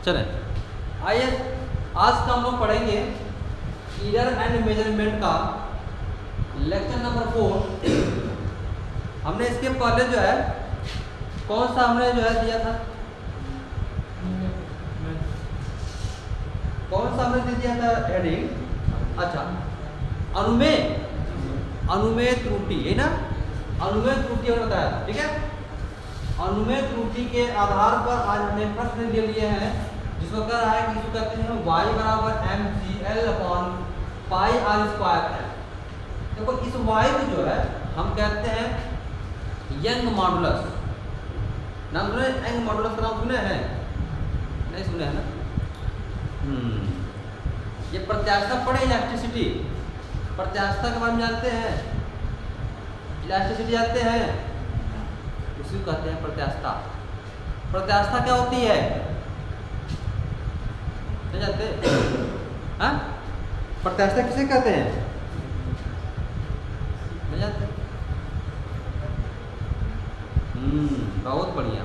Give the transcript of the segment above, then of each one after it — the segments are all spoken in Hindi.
चलें, आइए आज का हम लोग पढ़ेंगे ईरर एंड मेजरमेंट का लेक्चर नंबर 4। हमने इसके पहले जो है कौन सा हमने जो है दिया था, कौन सा हमने दिया था हेडिंग? अच्छा, अनुमेय त्रुटि, है ना? अनुमेय त्रुटि हमने बताया था, ठीक है। अनुमेय त्रुटि के आधार पर आज हमने प्रश्न ले लिए हैं जिसको कह रहा है कि इसको कहते हैं y बराबर mgl/πr²। देखो इस y को जो है हम कहते हैं यंग मॉडुलस। नाम सुने? यंग मॉडुलस का नाम सुने हैं? नहीं सुने हैं ना? ये प्रत्यास्थता पढ़े, इलास्टिसिटी, प्रत्यास्थता के बारे में जानते हैं, इलास्टिसिटी जानते हैं, उसी को कहते हैं प्रत्यास्थता। प्रत्यास्थता क्या होती है? नहीं जानते? हाँ, प्रत्यास्थता किसे कहते हैं? नहीं जानते? बहुत बढ़िया।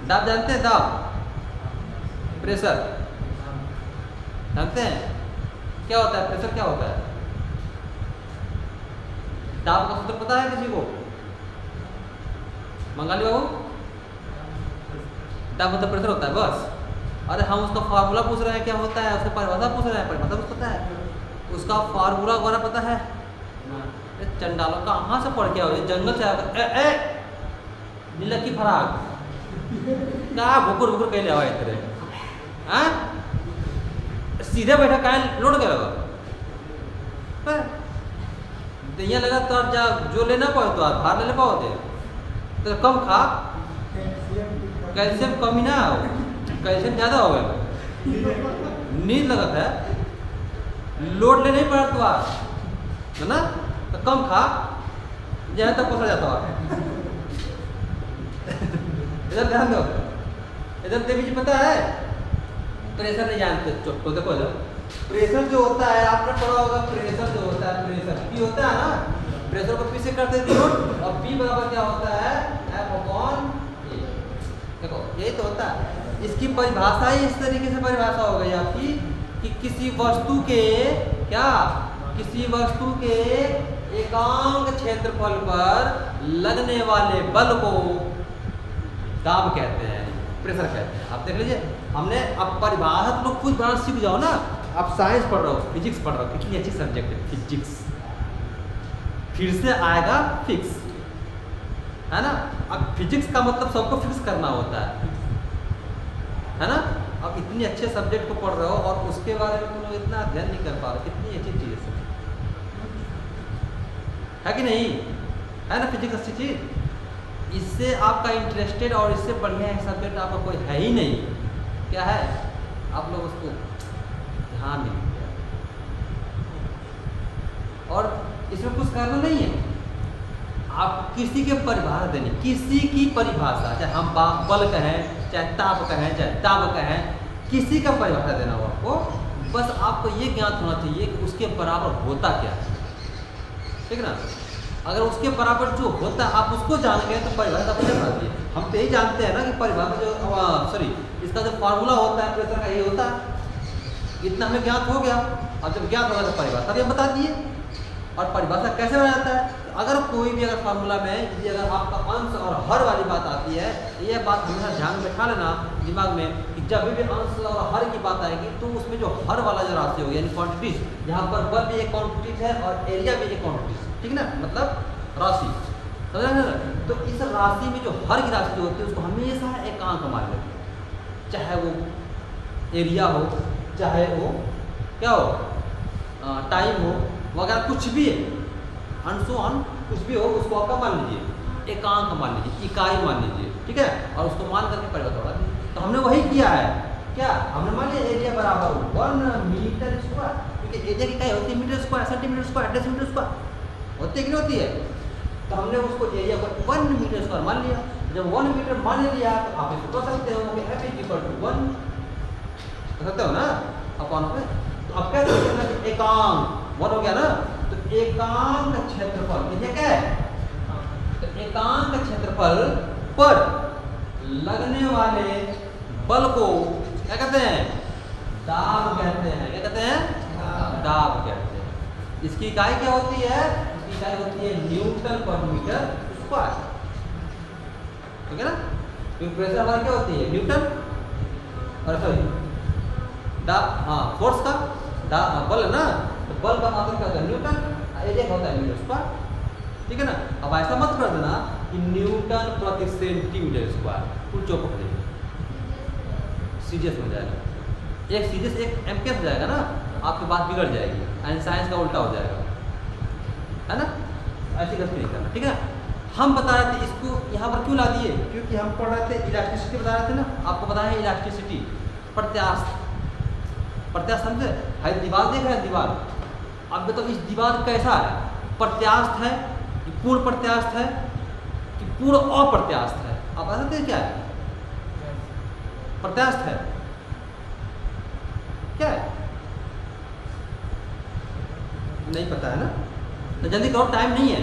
दाब जानते हैं? दाब, प्रेशर जानते हैं? क्या होता है प्रेशर? क्या होता है? दाब का सूत्र पता है किसी को? मंगाली बाबू, दाब मतलब प्रेशर होता है बस। अरे हम उसका फार्मूला पूछ रहे हैं, क्या होता है? उसका परिभाषा पूछ रहे हैं, परिभाषा कुछ पता है? उसका फार्मूला वगैरह पता है? चंडालों का कहाँ से पढ़ के आओ, ये जंगल से आया नीला की फराक का भुकुर भुकुर कह ले आवा इतने, हाँ सीधे बैठा काहे लौट गया लगा तो यहाँ लगा तो जा जो लेना पाओ तो आप बाहर ले पाओ तो कम खा, कैल्शियम कमी ना हो, कैल्शियम ज़्यादा हो गया, नींद लगत है, लोड ले नहीं पड़ा तो आप है ना, तो कम खा, जहाँ तक पसर जाता है। इधर ध्यान दो, इधर देवी जी पता है प्रेशर नहीं जानते तो देखो इधर प्रेशर जो होता है आपने पढ़ा होगा, प्रेशर जो होता है प्रेशर पी होता है ना, प्रेशर को पी से करते डिनोट और पी बराबर क्या होता है F/A। देखो यही तो होता है, इसकी परिभाषा ही इस तरीके से परिभाषा हो गई आपकी कि किसी वस्तु के क्या, किसी वस्तु के एकांक क्षेत्रफल पर लगने वाले बल को दाब कहते हैं, प्रेशर कहते हैं। आप देख लीजिए, हमने अब परिभाषा तो लोग खुद बनाना सीख जाओ ना। आप साइंस पढ़ रहे हो, फिजिक्स पढ़ रहे हो, कितनी अच्छी सब्जेक्ट है फिजिक्स, फिर से आएगा फिक्स, है ना। अब फिजिक्स का मतलब सबको फिक्स करना होता है ना। अब इतनी अच्छे सब्जेक्ट को पढ़ रहे हो और उसके बारे में तुम लोग इतना अध्ययन नहीं कर पा रहे, कितनी अच्छी चीज़ है कि नहीं, है ना। फिजिक्स अच्छी चीज़, इससे आपका इंटरेस्टेड और इससे बढ़िया एक सब्जेक्ट आपका कोई है ही नहीं। क्या है? आप लोग उसको ध्यान नहीं देते और इसमें कुछ करना नहीं है। आप किसी के परिभाषा देनी, किसी की परिभाषा, चाहे हम बल कहें, चाहे ताप कहें, चाहे दाब कहें, किसी का परिभाषा देना हो आपको, बस आपको ये ज्ञात होना चाहिए कि उसके बराबर होता क्या है, ठीक ना। अगर उसके बराबर जो होता है आप उसको जान गए तो परिभाषा आपको बता दिए। हम तो यही जानते हैं ना कि परिभाषा जो इसका जो फार्मूला होता है प्रेशर का यही होता है, इतना हमें ज्ञात हो गया। अब जब ज्ञात होगा तो परिभाषा भी हम बता दिए। और परिभाषा कैसे बना जाता है? अगर कोई भी अगर फार्मूला में यदि अगर आपका अंश और हर वाली बात आती है, ये बात हमेशा ध्यान में बैठा लेना दिमाग में कि जब भी अंश और हर की बात आएगी तो उसमें जो हर वाला जो राशि होगी यानी क्वांटिटीज, जहाँ पर बल भी एक क्वांटिटीज है और एरिया भी एक क्वांटिटीज, ठीक ना, मतलब राशि, समझा ना। तो इस राशि में जो हर की राशि जो होती है उसको हमेशा एकांक मान लेते हैं, चाहे वो एरिया हो, चाहे वो क्या हो, टाइम हो वगैरह, कुछ भी है, अनसोन कुछ भी हो, उसको आपका मान लीजिए एकांक मान लीजिए, इकाई मान लीजिए, ठीक है, और उसको मान करके परिवर्तन होगा। तो हमने वही किया है। क्या हमने मान लिया एरिया बराबर 1 मीटर स्क्वायर, क्योंकि एरिया की इकाई होती है metre square, centimetre square, decimetre square, होती है कि नहीं होती है। तो हमने उसको एरिया को 1 मीटर स्क्वायर मान लिया। जब 1 मीटर मान लिया तो आप इसको कर सकते हो कि F = 1 कर सकते हो ना अपॉन पे। तो अब क्या करते हैं कि एकांक 1 हो गया ना, तो एकांक क्षेत्रफल, ये क्या है? तो एकांक क्षेत्रफल पर लगने वाले बल को क्या कहते हैं? दाब कहते हैं। क्या कहते हैं? दाब कहते हैं। इसकी इकाई क्या होती है? इसकी इकाई होती है न्यूटन पर मीटर स्क्वायर। ठीक है ना? क्योंकि प्रेशर हमारी क्या होती है? न्यूटन और सॉरी दाब, हाँ फोर्स का दाब बल है ना, तो बल का मात्रक क्या होता है? न्यूटन। एरिया होता है मीटर स्क्वायर। ठीक है ना? अब ऐसा मत कर देना कि न्यूटन प्रति सेंटीमीटर स्क्वायर, कुल चौक पकड़ेगी, सीरियस हो जाएगा। एक सीरियस एक एमकेस हो जाएगा ना, आपकी बात बिगड़ जाएगी, एंड साइंस का उल्टा हो जाएगा, है ना? ऐसी गलती नहीं करना। ठीक है? हम बता रहे थे इसको यहाँ पर क्यों ला दिए? क्योंकि हम पढ़ रहे थे इलास्टिसिटी, बता रहे थे ना, आपको बताया इलास्टिसिटी, प्रत्यास्थ। प्रत्यास्थ समझे? भाई दीवार देख रहे हैं, दीवार। अब तो इस दीवार कैसा है? प्रत्यास्थ है कि पूर्ण प्रत्यास्थ है कि पूर्ण अप्रत्यास्थ है? आप बता सकते हैं क्या है? प्रत्यास्थ है। क्या है? नहीं पता है ना? तो जल्दी करो, टाइम नहीं है,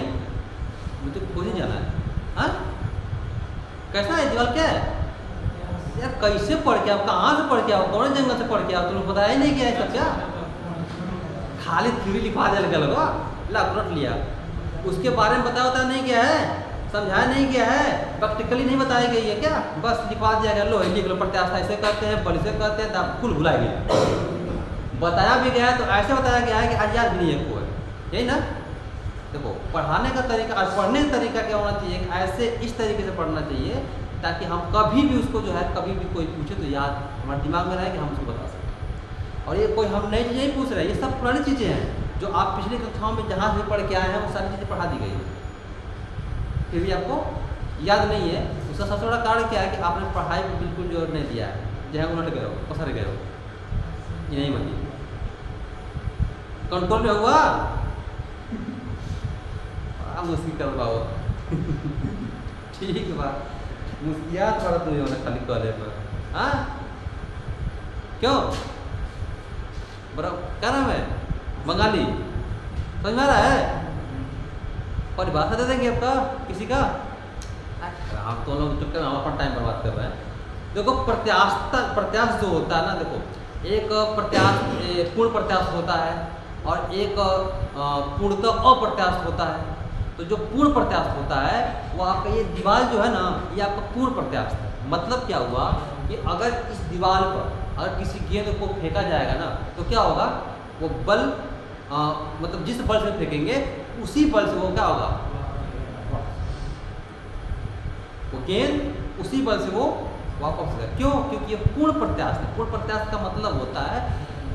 मुझे तो खोज ही जाना है। हाँ कैसा है दीवार? क्या है यार? कैसे पढ़ के आओ? कहाँ से पढ़ के आओ? कौन जंगल से पढ़ के आओ? तुम बताया ही नहीं क्या है सब? क्या खाली थ्योरी लिखवा दे लगा ला नोट लिया, उसके बारे में बताया होता नहीं क्या है, समझाया नहीं क्या है, प्रैक्टिकली नहीं बताई गई है क्या? बस लिखवा दिया गया, लो लिख लो, प्रत्यास्थ ऐसे करते हैं, बल से करते हैं, दाब कुल भुला गया। बताया भी गया है तो ऐसे बताया गया है कि आज याद भी नहीं है कोई, यही ना? देखो पढ़ाने का तरीका और पढ़ने का तरीका क्या होना चाहिए? ऐसे इस तरीके से पढ़ना चाहिए ताकि हम कभी भी उसको जो है, कभी भी कोई पूछे तो याद हमारे दिमाग में रहे कि हम उसको बता सकें। और ये कोई हम नई चीज़ें नहीं पूछ रहे हैं, ये सब पुरानी चीज़ें हैं जो आप पिछली कक्षाओं में जहाँ से पढ़ के आए हैं वो सारी चीज़ें पढ़ा दी गई है, फिर भी आपको याद नहीं है। उसका सबसे बड़ा कारण क्या है कि आपने पढ़ाई को बिल्कुल जोर नहीं दिया है, जहाँ उलट गए हो, पसर गए हो, ये नहीं बनी। कंट्रोल में हुआ मुश्किल कर पाओ ठीक बात, मुस्किया थोड़ा तुम्हें होना खाली कॉलेज पर। हाँ क्यों बराबर? क्या नाम है? बंगाली समझ में आ रहा है? परिभाषा दे देंगे आपका किसी का? आप तो लोग चुपके हम अपना टाइम बर्बाद कर रहे हैं। देखो प्रत्यास्थ जो होता है ना, देखो एक प्रत्यास्थ पूर्ण प्रत्यास्थ होता है और एक पूर्णतः अप्रत्यास्थ होता है। तो जो पूर्ण प्रत्यास्थ होता है वो आपका ये दीवार जो है ना, ये आपका पूर्ण प्रत्यास्थ है। मतलब क्या हुआ कि अगर इस दीवार पर अगर किसी गेंद को फेंका जाएगा ना तो क्या होगा? वो बल मतलब जिस बल से फेंकेंगे उसी बल से वो क्या होगा? वो गेंद उसी बल से वो वापस आएगा। क्यों? क्योंकि ये पूर्ण प्रत्यास्थ है। पूर्ण प्रत्यास्थ का मतलब होता है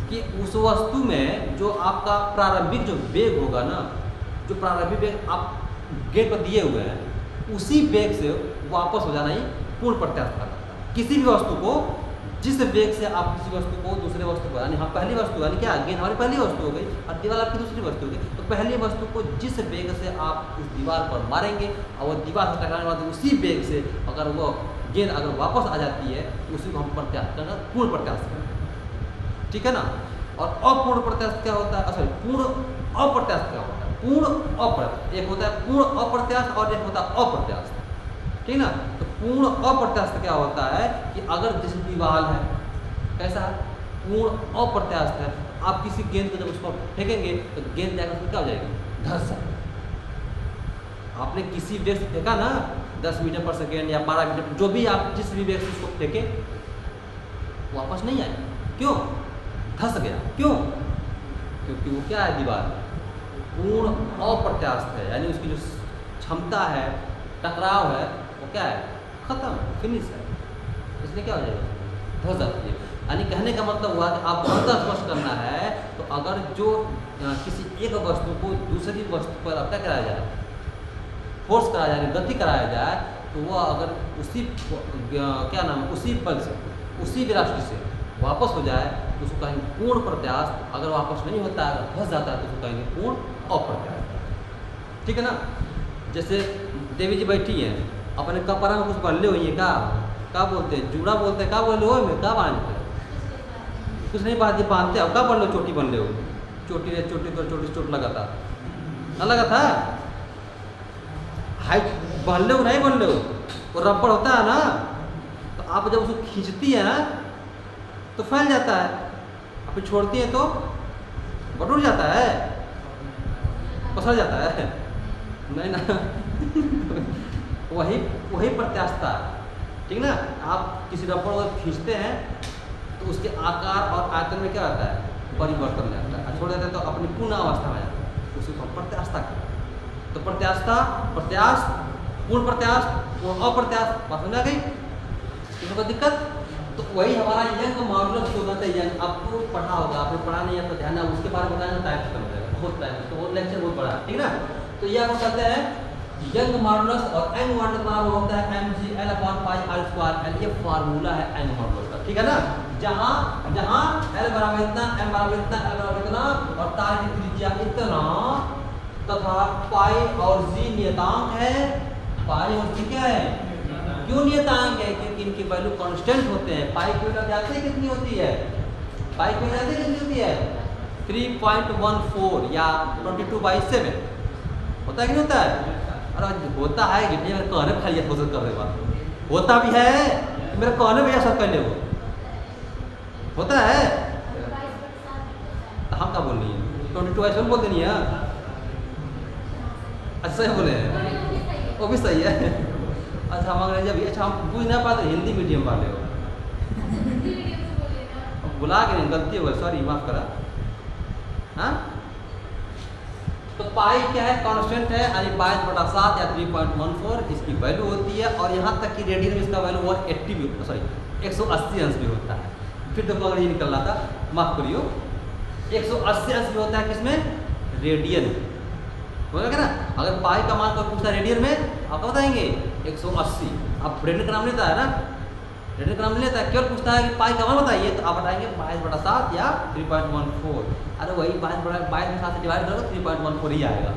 कि उस वस्तु में जो आपका प्रारंभिक जो वेग होगा ना, जो प्रारंभिक वेग आप गेंद पर दिए हुए हैं उसी वेग से वापस हो जाना ही पूर्ण प्रत्यास्थ करता है। किसी भी वस्तु को जिस वेग से आप किसी वस्तु को दूसरे वस्तु को, यानी हम पहली वस्तु यानी क्या, गेंद हमारी पहली वस्तु हो गई और दीवार आपकी दूसरी वस्तु हो गई, तो पहली वस्तु को जिस वेग से आप इस दीवार पर मारेंगे और वो दीवार से टकराने वाले उसी वेग से अगर वो गेंद अगर वापस आ जाती है तो उसी को हम प्रत्यास्थ करना, पूर्ण प्रत्यास्थ करना। ठीक है ना? और अपूर्ण प्रत्यास्थ क्या होता है? सॉरी, पूर्ण अप्रत्यास्थ क्या होता है? पूर्ण अप्रत्यास्थ एक होता है पूर्ण अप्रत्यास्थ और एक होता है अप्रत्यास्थ। ठीक ना? तो पूर्ण अप्रत्यास्थ क्या होता है कि अगर जैसे दीवार है, कैसा है? पूर्ण अप्रत्यास्थ है। आप किसी गेंद को जब उसको फेंकेंगे तो गेंद जाकर उसमें क्या हो जाएगी? धंस जाएगी। आपने किसी वेग से फेंका ना, 10 मीटर पर सेकेंड या 12 मीटर, जो भी आप जिस भी वेग से उसको फेंके वापस नहीं आए। क्यों? धंस गया। क्यों? क्योंकि वो क्या है? दीवार पूर्ण अप्रत्यास्थ है, यानी उसकी जो क्षमता है, टकराव है, वो क्या है? खत्म, फिनिश है। इसलिए क्या हो जाएगा? धंस जाती है। यानी कहने का मतलब हुआ कि आप अंतर स्पष्ट करना है तो अगर जो किसी एक वस्तु को दूसरी वस्तु पर अब क्या कराया जाए? फोर्स कराया जाए, गति कराया जाए, तो वो अगर उसी क्या नाम है, उसी बल से, उसी वेलोसिटी से वापस हो जाए तो उसको कहेंगे पूर्ण प्रत्यास्थ। अगर वापस नहीं होता है, फंस जाता है, तो उसको कहेंगे पूर्ण अप्रत्यास्थ। ठीक है ना? जैसे देवी जी बैठी हैं, अपने कपड़ा में कुछ बल्ले हुई है, क्या बोलते हैं? जूड़ा बोलते हैं, क्या बोले हो में क्या बांधते हैं? कुछ नहीं बांधते हो, क्या बन लो? चोटी बन ले हो, चोटी चोट लगा था ना, लगा था हाइट बन ले हो, नहीं बन ले हो, वो रबड़ होता है ना, आप जब उसको खींचती है ना तो फैल जाता है, और फिर छोड़ती है तो बटूर जाता है, पसर जाता है, नहीं ना। वही प्रत्यास्थता, ठीक ना। आप किसी रबड़ को खींचते हैं तो उसके आकार और आयतन में क्या आता है, परिवर्तन आता है, छोड़ देते हैं तो अपनी पूर्ण अवस्था में जाता है, उसी को प्रत्यास्थता कहते हैं। तो प्रत्यास्थता, प्रत्यास्थ, पूर्ण प्रत्यास्थ, पूर्ण अप्रत्यास्थ, बात समझ आ गई? किसी को दिक्कत? तो वही हमारा यंग मॉडुलस होना चाहिए। आपको पढ़ा होगा, आपने पढ़ा नहीं है तो ध्यान, उसके बारे में बताना, टाइम खत्म हो जाएगा, बहुत टाइम, उसको बहुत लेक्चर बहुत बड़ा, ठीक ना। तो ये आपको कहते हैं यंग मॉडुलस, और यंग मॉडुलस का होता है mgl/πr², ये फार्मूला है यंग मॉडुलस का, ठीक है ना। जहाँ l बराबर इतना, m बराबर इतना, l बराबर इतना, और तार की त्रिज्या इतना, तथा पाई और जी नियतांक है। पाई और जी क्या है, क्यों नियतांक है, क्योंकि इनकी वैल्यू कांस्टेंट होते हैं। पाई की वैल्यू जानते हैं कितनी होती है, पाई की वैल्यू जानते हैं कितनी होती है, 3.14 या 22/7 होता है कि नहीं होता है? अरे होता है कि नहीं, मेरे कहने पर खाली फोकस कर रहे बात, होता भी है, मेरे कहने पर सब कर ले, वो होता है। तो हम क्या बोल रही है, 22/7 बोल देनी है। अच्छा है बोले, वो भी सही है। अच्छा हम अंग्रेजी भी, अच्छा हम बुझ ना पाते, हिंदी मीडियम वाले हो, बुला के नहीं, गलती हो गई, सॉरी, माफ करा। हाँ, तो पाई क्या है, कांस्टेंट है, यानी 22/7 या 3.14 इसकी वैल्यू होती है। और यहाँ तक कि रेडियन में इसका वैल्यू 180 भी, सॉरी 180 अंश भी होता है। फिर तो अंग्रेजी निकल रहा था, माफ करियो, 180 अंश भी होता है किसमें, रेडियन, बोलेगा ना। अगर पाई का मान को पूछता है रेडियन में, आप बताएंगे 180। आप रेडियन का नाम लेता है ना, रेडियन का नाम लेता है, केवल पूछता है कि पाई का मान बताइए, तो आप बताएंगे 22/7 या 3.14। अरे वही 22/7 से डिवाइड करोगे 3.14 ही आएगा,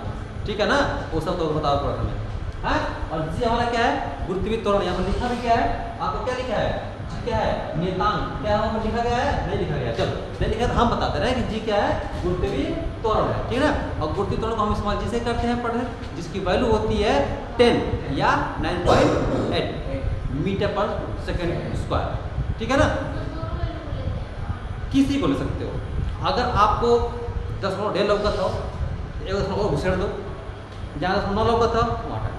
ठीक है ना। वो सब तो बताओ थोड़ा हमें, हाँ। और जी हमारा क्या है, गुरुत्वीय त्वरण, यहाँ पर लिखा भी क्या है, आपको क्या लिखा है, जी क्या है, नियतांक, क्या वहाँ पर लिखा गया है, नहीं लिखा गया, चलो नहीं लिखा तो हम बताते रहे कि जी क्या है, गुरुत्वीय त्वरण है, ठीक है ना। और गुरुत्वीय त्वरण को हम इस्तेमाल जिसे करते हैं पढ़े, जिसकी वैल्यू होती है 10 या 9.8 मीटर/सेकंड², ठीक है ना। किसी को ले सकते हो, अगर आपको 10.5 लौकत हो, 1 घुसेड़ दो, जहाँ 10.9 लौकत हो वहाँ,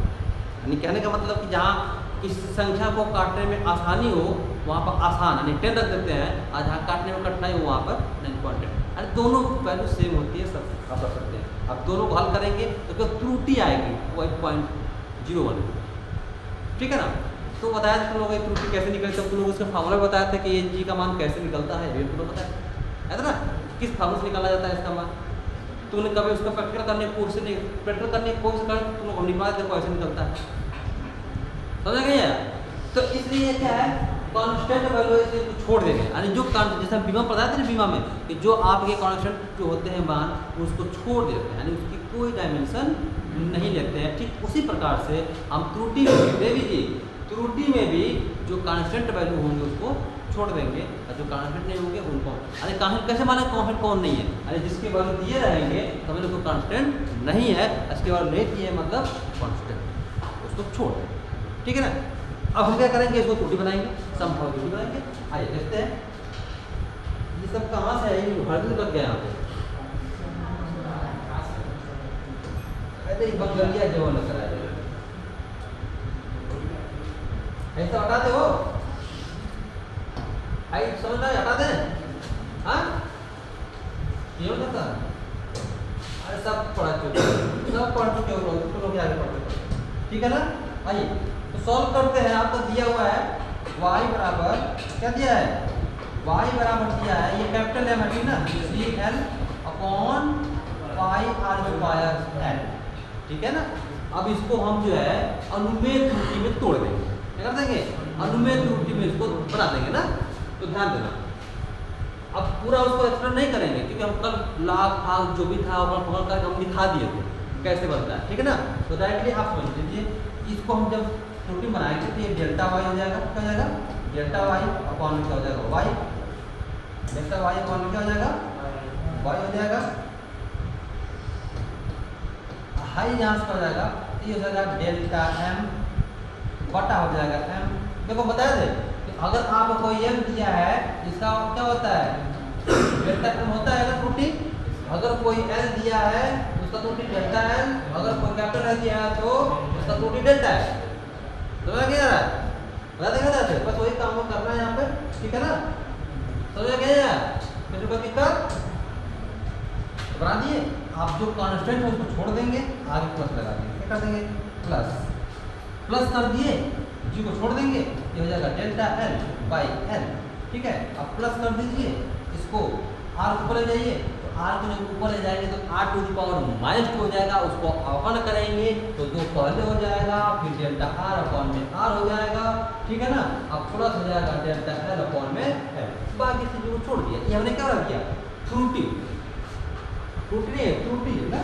यानी कहने का मतलब कि जहाँ किसी संख्या को काटने में आसानी हो वहाँ पर आसान, यानी 10 रख देते हैं, और जहाँ काटने में कठिनाई हो वहाँ पर 9.8। अरे दोनों वैल्यू सेम होती है, सब आप रख सकते हैं। अब दोनों को हल करेंगे तो क्या त्रुटि आएगी, वो 1.01, ठीक है ना। तो बताया था तुम लोग ये त्रुटि कैसे निकलती है, तुम लोग उसका फार्मूला बताया था कि ये जी का मान कैसे निकलता है, ये तुम लोग बताया है ना, किस फार्मूले से निकाला जाता है इसका मान। तुमने कभी उसका प्रैक्टिकल करने की कोशिश नहीं, प्रैक्टिकल करने की कोशिश कर, तुम लोग निकाल देखो ऐसे निकलता है, समझ गए। तो इसलिए क्या है, कांस्टेंट वैल्यू इसे छोड़ देंगे, यानी जो जैसे बीमा बताया था ना, बीमा में कि जो आपके कांस्टेंट जो होते हैं मान, उसको छोड़ देते हैं, यानी उसकी कोई डायमेंशन नहीं लेते हैं। ठीक उसी प्रकार से हम त्रुटि में देवी जी, त्रुटि में भी जो कांस्टेंट वैल्यू होंगे उसको छोड़ देंगे, और जो कांस्टेंट नहीं होंगे उनको, अरे कांस्टेंट कैसे माने, कांस्टेंट कौन नहीं है, अरे जिसके वैल्यू दिए रहेंगे तो हमें कोई कांस्टेंट नहीं है, इसके वैल्यू नहीं दिए मतलब कांस्टेंट, उसको छोड़ दें, ठीक है ना। अब हम क्या करेंगे, इसको त्रुटि बनाएंगे, समभाव त्रुटि बनाएंगे। आइए देखते हैं ये सब कहाँ से है, हर दिन लग गया यहाँ पे, अरे बंगलिया जो लग रहा है, ऐसा हटाते हो, आई समझ में हटा दें, हाँ क्यों होता, अरे सब पढ़ा चुके, सब पढ़ चुके हो तुम लोग, आगे पढ़ते, ठीक है ना। आइए तो सॉल्व करते हैं। आपको दिया हुआ है y बराबर क्या दिया है, y बराबर दिया है, ये कैपिटल है ठीक ना, CL/πr²L, ठीक है ना। अब इसको हम जो है अनुमेय त्रुटि में तोड़ देंगे, क्या कर देंगे, अनुमेय त्रुटि में इसको बना देंगे ना। तो ध्यान देना, अब पूरा उसको एक्सप्लेन नहीं करेंगे क्योंकि हम कल लाभ भाग जो भी था करके हम दिखा दिए थे कैसे बनता है, ठीक है ना। तो डायरेक्टली आप समझ लीजिए, इसको हम जब त्रुटि बनाएंगे तो ये डेल्टा वाई हो जाएगा, क्या हो जाएगा, डेल्टा वाई अपॉन क्या हो जाएगा, वाई, डेल्टा वाई अपॉन क्या हो जाएगा, वाई हो जाएगा, हाई यहाँ से हो जाएगा, ये हो जाएगा डेल्टा एम बटा हो जाएगा एम। देखो बताया थे कि अगर आपको m दिया है इसका क्या होता है, डेल्टा m होता है ना त्रुटि। अगर कोई l दिया है उसका त्रुटि डेल्टा l, अगर कोई कैपिटल L दिया है तो उसका त्रुटि डेल्टा है। समझ आ गया? बता देंगे बस वही काम करना है यहाँ पे, ठीक है ना? समझ आ गया? फिर कोई दिक्कत बना दिए। आप जो कांस्टेंट है उसको छोड़ देंगे, आगे प्लस लगा देंगे, क्या कर देंगे प्लस कर दिए, जी को छोड़ देंगे, ये हो जाएगा डेल्टा एल बाई एल, ठीक है। अब प्लस कर दीजिए इसको, आर ऊपर ले जाइए, तो आर को जब ऊपर ले जाएंगे तो आर टू द पावर -2 हो जाएगा, उसको अवकलन करेंगे तो 2 पहले हो जाएगा, फिर डेल्टा आर अपॉन में आर हो जाएगा, ठीक है ना। अब प्लस हो जाएगा डेल्टा एल अपॉन में एल, बाकी चीजों को छोड़ दिया। ये हमने क्या रख दिया, त्रुटि है ना,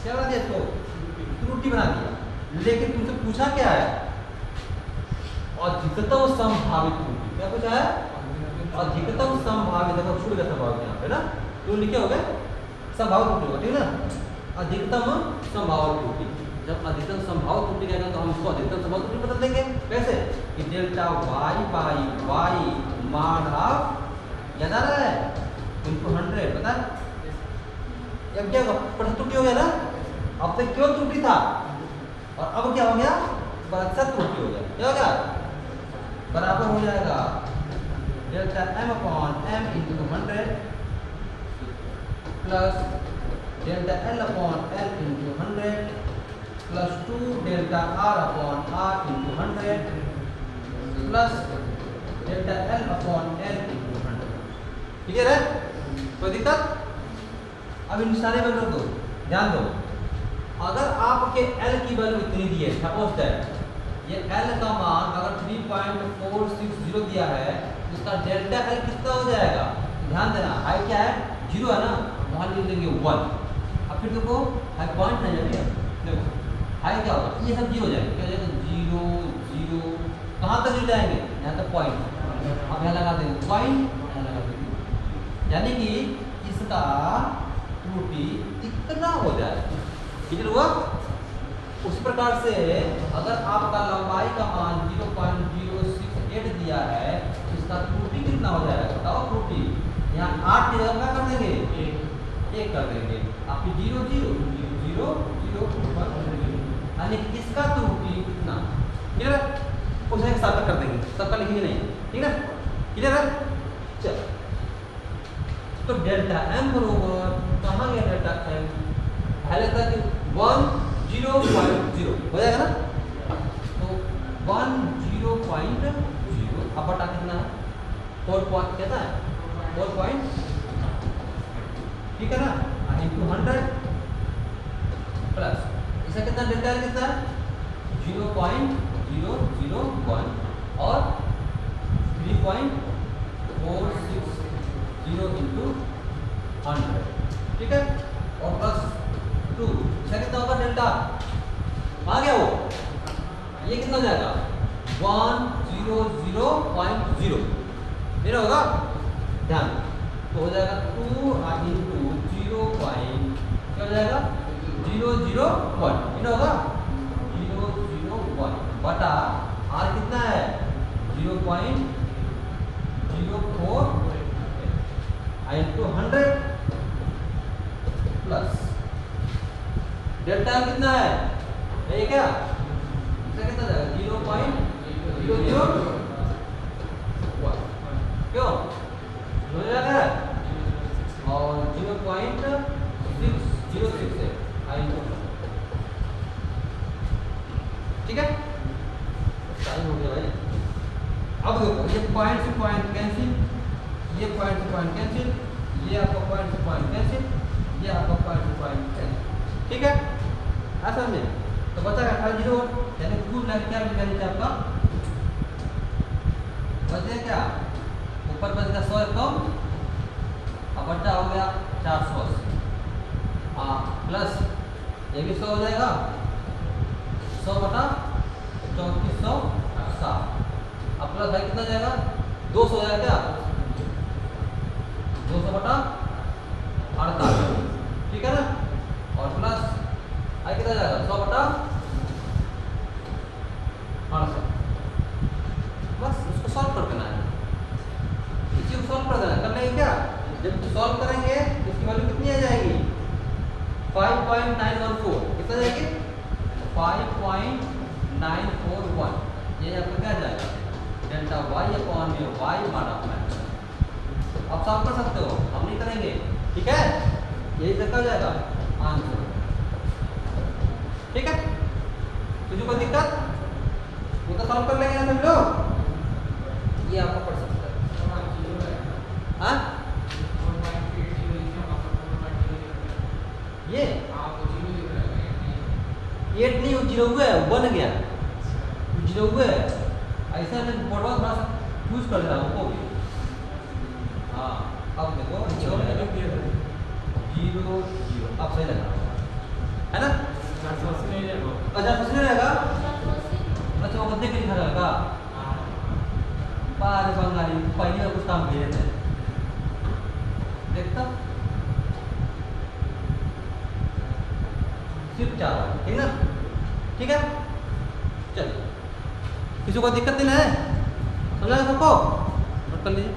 क्या बना दिया इसको, त्रुटि बना दिया। लेकिन तुमसे पूछा क्या है, अधिकतम संभावित त्रुटि, क्या पूछा है, अधिकतम संभावित, देखो छूट गया संभावित यहाँ पे ना, तो लिखे हो गए संभावित त्रुटि होगा, ठीक है ना। अधिकतम संभावित त्रुटि, जब अधिकतम संभावित त्रुटि कहेगा तो हम इसको अधिकतम संभावित त्रुटि बदल देंगे, कैसे कि डेल्टा वाई बाई वाई मान हाफ, याद आ रहा है, इनको 100 पता है। अब क्या होगा, त्रुटि हो गया ना, अब तक क्यों त्रुटि था और अब क्या हो गया, प्रतिशत त्रुटि हो गया, क्या हो गया, बराबर हो जाएगा delta m upon m into 100 plus delta l upon l into 100 plus 2 delta r upon r into 100 plus delta l upon l into 100। ठीक है, कोई दिक्कत? अब इन सारे वैल्यू को ध्यान दो, अगर आपके L की वैल्यू इतनी दी है, सपोज दैट ये L का मान अगर 3.460 दिया है, इसका डेल्टा L कितना हो जाएगा, ध्यान देना, हाई क्या है 0 है ना, वहां लिख देंगे 1। अब फिर देखो हाई पॉइंट नहीं है, देखो हाई क्या होगा, ये सब 0 हो जाएंगे, क्या हो जाएगा 0 0, कहां तक ले जाएंगे, यहां तक पॉइंट, अब यहां लगा देंगे पॉइंट, यहां लगा देंगे, यानी कि इसका त्रुटि इतना हो जाएगा, क्लियर हुआ। उसी प्रकार से अगर आपका लंबाई का मान 0.068 दिया है, इसका त्रुटि कितना हो जाएगा, बताओ त्रुटि, यहाँ 8 की जगह क्या कर देंगे, 1 कर देंगे, आपकी 0 0 0 0 0, यानी इसका त्रुटि कितना, क्लियर है, उसे एक साथ कर देंगे, सबका लिखेंगे नहीं, ठीक है, क्लियर है। चलो तो डेल्टा m बरोबर कहाँ गया, डेल्टा m पहले तक 10.0 हो जाएगा ना, तो 10.0 अब बटा कितना है 4 पॉइंट, कहता है 4 पॉइंट, ठीक है ना, इंटू 100 प्लस इसका कितना डेल्टा l कितना है 0.001 और 3.460 इंटू 100, ठीक है, और प्लस 2, इसका कितना होगा डेल्टा, आ गया वो, ये कितना हो जाएगा 100.0 मेरा होगा, ध्यान, तो हो जाएगा 2 इंटू 0 पॉइंट, क्या हो जाएगा 001, कितना होगा 001 बटा आर कितना है 0.04 इंटू 100 प्लस डेल्टा कितना है, ये क्या, इसका कितना जाएगा 0.001, क्यों हो जाएगा, और 0.606 है इंटू, ठीक है, टाइम हो गया भाई। अब देखो ये पॉइंट से पॉइंट कैंसिल, ये पॉइंट से पॉइंट कैंसिल, ये आपका पॉइंट से पॉइंट कैंसिल, ये आपका पॉइंट से पॉइंट कैंसिल, ठीक है, ऐसा समझे। तो बचा 0, यानी कुल लाइन क्या लिखा नीचे आपका बचे क्या, ऊपर बच गया 100 कम, अब बचा हो गया 480, प्लस ये भी 100 हो जाएगा, 100 बटा 3460, अब प्लस भाई कितना जाएगा 200 हो जाएगा, क्या 200 बटा 48, ठीक है ना, और प्लस आई कितना जाएगा 100 बटा 68, 5.914 कितना जाएगी 5.941, ये आपका क्या जाएगा डेल्टा वाई अपॉन में वाई माना अपना। आप सॉल्व कर सकते हो, हम नहीं करेंगे, ठीक है। यही देखा जाएगा आंसर, ठीक है। तुझे कोई दिक्कत वो तो सॉल्व कर लेंगे ना सब लोग, ये आपको पढ़ सकता है। हाँ ये 8 नहीं 0 हुआ है, बन गया 0 हुआ है, ऐसा नहीं पढ़वा थोड़ा सा यूज कर रहा हूँ भी। हाँ अब देखो 0 0 अब सही लगा है ना। अच्छा कुछ नहीं रहेगा, अच्छा वो गद्दे के लिखा रहेगा बाहर बंगाली पहले में कुछ काम किए थे देखता सिर्फ 4, ठीक ना, ठीक है। चल किसी को दिक्कत नहीं है, समझा सबको, नोट कर लीजिए।